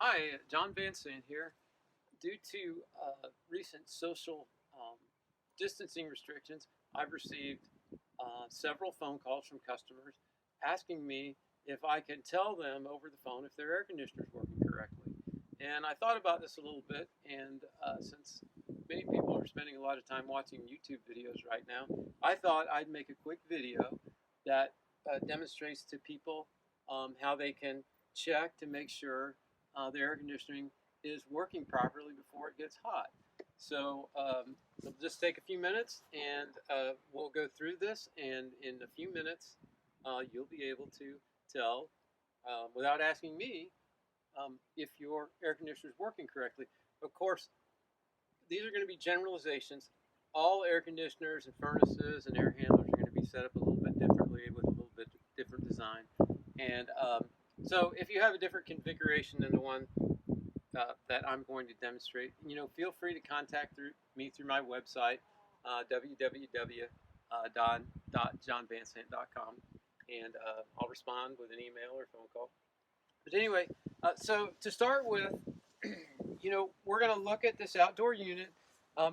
Hi, John Van Sant here. Due to recent social distancing restrictions, I've received several phone calls from customers asking me if I can tell them over the phone if their air conditioner is working correctly. And I thought about this a little bit, and since many people are spending a lot of time watching YouTube videos right now, I thought I'd make a quick video that demonstrates to people how they can check to make sure the air conditioning is working properly before it gets hot. So it'll just take a few minutes, and we'll go through this. And in a few minutes, you'll be able to tell, without asking me, if your air conditioner is working correctly. Of course, these are going to be generalizations. All air conditioners and furnaces and air handlers are going to be set up a little bit differently with a little bit different design. And so if you have a different configuration than the one that I'm going to demonstrate, feel free to contact me through my website, www.johnvansant.com, and I'll respond with an email or phone call. But anyway, so to start with, we're going to look at this outdoor unit.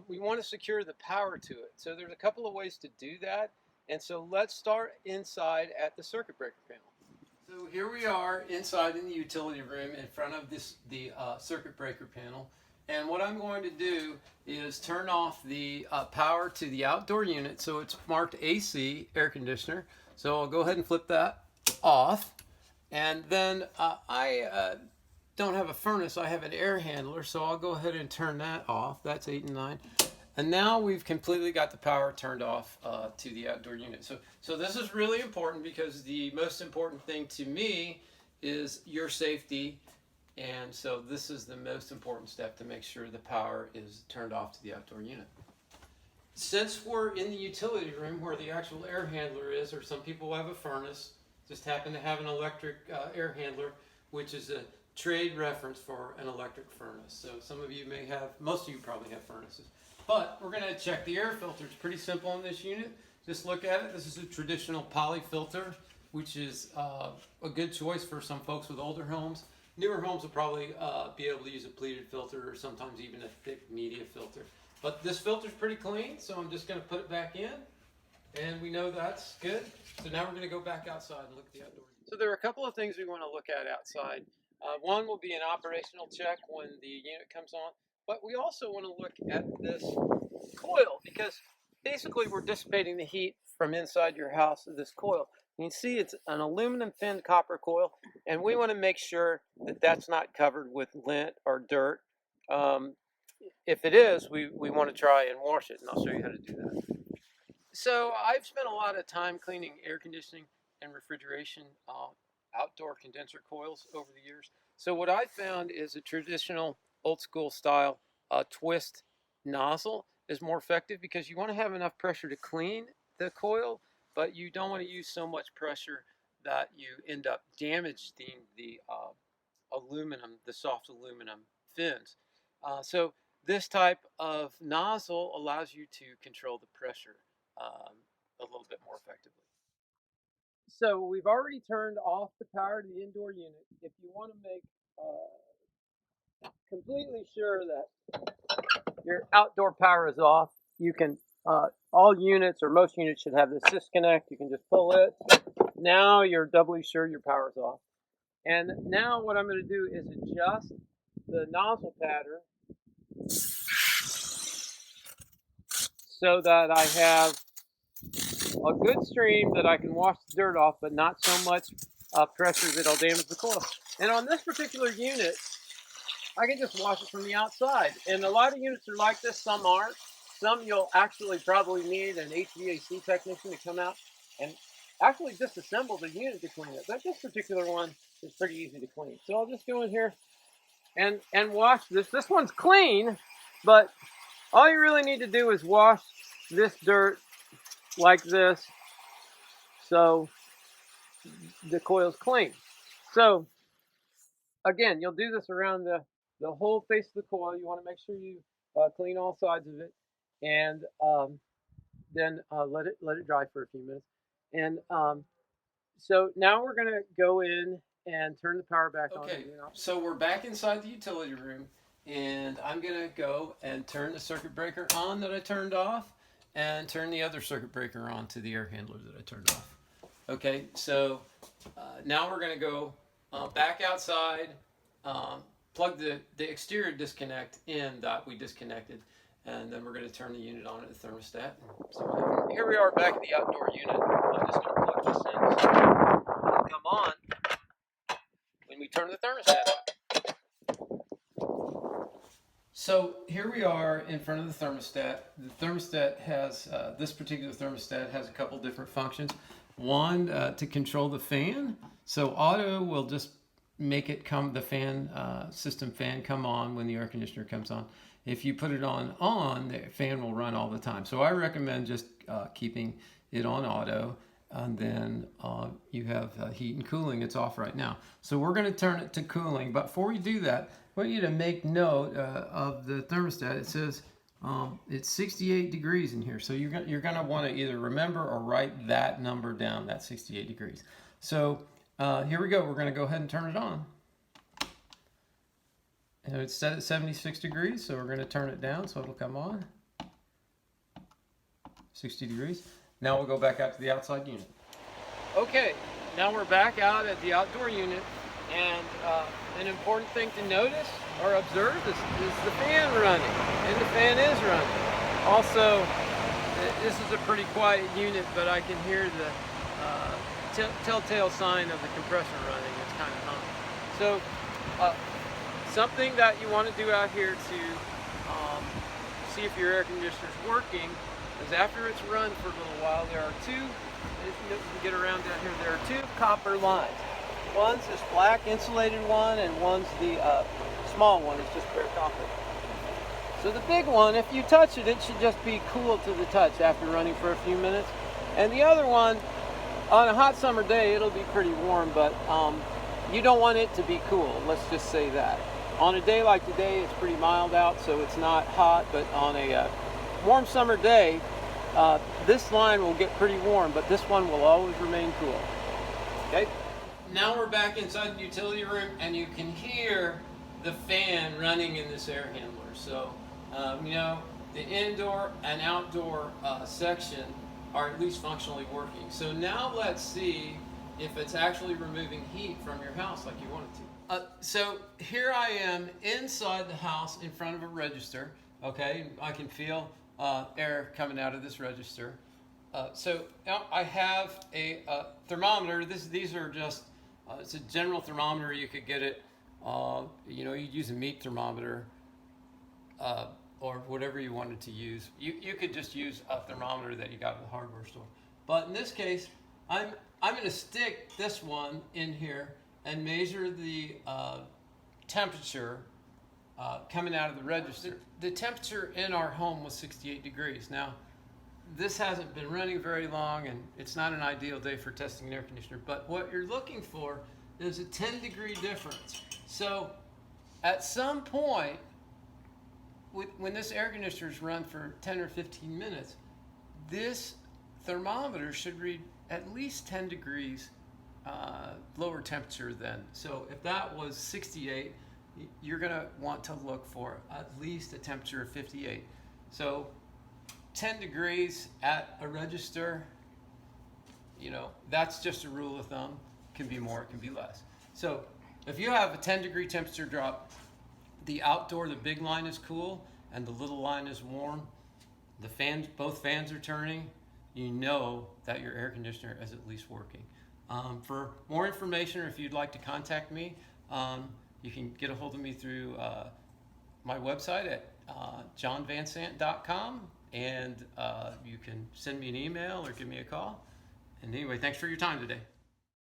We want to secure the power to it. So there's a couple of ways to do that. And so let's start inside at the circuit breaker panel. So here we are inside in the utility room in front of the circuit breaker panel. And what I'm going to do is turn off the power to the outdoor unit. So it's marked AC, air conditioner. So I'll go ahead and flip that off. And then I don't have a furnace, I have an air handler, so I'll go ahead and turn that off. That's 8 and 9. And now we've completely got the power turned off to the outdoor unit. So this is really important because the most important thing to me is your safety. And so this is the most important step to make sure the power is turned off to the outdoor unit. Since we're in the utility room where the actual air handler is, or some people have a furnace, just happen to have an electric air handler, which is a trade reference for an electric furnace. So some of you may have, most of you probably have furnaces. But we're going to check the air filter. It's pretty simple in this unit. Just look at it. This is a traditional poly filter, which is a good choice for some folks with older homes. Newer homes will probably be able to use a pleated filter or sometimes even a thick media filter. But this filter's pretty clean, so I'm just going to put it back in. And we know that's good. So now we're going to go back outside and look at the outdoors. So there are a couple of things we want to look at outside. One will be an operational check when the unit comes on. But we also want to look at this coil because basically we're dissipating the heat from inside your house with this coil. You can see it's an aluminum thin copper coil, and we want to make sure that that's not covered with lint or dirt. If it is, we want to try and wash it, and I'll show you how to do that. So I've spent a lot of time cleaning air conditioning and refrigeration outdoor condenser coils over the years. So what I found is a traditional old school style twist nozzle is more effective because you want to have enough pressure to clean the coil, but you don't want to use so much pressure that you end up damaging the aluminum, the soft aluminum fins. So this type of nozzle allows you to control the pressure a little bit more effectively. So we've already turned off the power to the indoor unit. If you want to make completely sure that your outdoor power is off, you can, all units or most units should have this disconnect. You can just pull it. Now you're doubly sure your power is off. And now what I'm going to do is adjust the nozzle pattern so that I have a good stream that I can wash the dirt off, but not so much pressure that it'll damage the coil. And on this particular unit, I can just wash it from the outside. And a lot of units are like this, some aren't. Some you'll actually probably need an HVAC technician to come out and actually disassemble the unit to clean it. But this particular one is pretty easy to clean. So I'll just go in here and wash this. This one's clean, but all you really need to do is wash this dirt like this so the coil's clean. So again, you'll do this around the whole face of the coil. You want to make sure you clean all sides of it, and then let it dry for a few minutes. And so now we're going to go in and turn the power back on. Okay, so we're back inside the utility room, and I'm gonna go and turn the circuit breaker on that I turned off, and turn the other circuit breaker on to the air handler that I turned off. Okay, so now we're gonna go back outside, plug the exterior disconnect in that we disconnected, and then we're gonna turn the unit on at the thermostat. So here we are back at the outdoor unit. I'm just gonna plug this in. So it'll come on when we turn the thermostat on. So here we are in front of the thermostat. The thermostat has, this particular thermostat has a couple different functions. One, to control the fan. So auto will just make it come, the fan, system fan come on when the air conditioner comes on. If you put it on, the fan will run all the time. So I recommend just keeping it on auto. And then you have heat and cooling. It's off right now. So we're going to turn it to cooling. But before we do that, I want you to make note of the thermostat. It says it's 68 degrees in here. So you're going to want to either remember or write that number down, that 68 degrees. So here we go. We're going to go ahead and turn it on. And it's set at 76 degrees, so we're going to turn it down so it'll come on. 60 degrees. Now we'll go back out to the outside unit. Okay, now we're back out at the outdoor unit, and an important thing to notice or observe is the fan running, and the fan is running. Also, this is a pretty quiet unit, but I can hear the telltale sign of the compressor running. It's kind of humming. So, something that you want to do out here to see if your air conditioner is working is after it's run for a little while, there are two, if you can get around down here, there are two copper lines. One's this black insulated one, and one's the small one. It's just pure copper. So the big one, if you touch it, it should just be cool to the touch after running for a few minutes. And the other one, on a hot summer day, it'll be pretty warm, but you don't want it to be cool, let's just say that. On a day like today, it's pretty mild out, so it's not hot, but on a warm summer day, this line will get pretty warm, but this one will always remain cool. Okay? Now we're back inside the utility room, and you can hear the fan running in this air handler. So, you know, the indoor and outdoor section are at least functionally working. So now let's see if it's actually removing heat from your house like you want it to. So here I am inside the house in front of a register. Okay, I can feel air coming out of this register. So now I have a thermometer. These are just, it's a general thermometer. You could get it, you know, you'd use a meat thermometer or whatever you wanted to use. You could just use a thermometer that you got at the hardware store. But in this case, I'm going to stick this one in here and measure the temperature coming out of the register. The temperature in our home was 68 degrees. Now, this hasn't been running very long, and it's not an ideal day for testing an air conditioner, but what you're looking for is a 10-degree difference. So at some point, when this air conditioner is run for 10 or 15 minutes, this thermometer should read at least 10 degrees lower temperature then. So if that was 68, you're going to want to look for at least a temperature of 58. So 10 degrees at a register, you know, that's just a rule of thumb. It can be more, it can be less. So if you have a 10-degree temperature drop, the outdoor, the big line is cool and the little line is warm, the fans, both fans are turning, you know that your air conditioner is at least working. For more information, or if you'd like to contact me, you can get a hold of me through my website at johnvansant.com, and you can send me an email or give me a call. And anyway, thanks for your time today.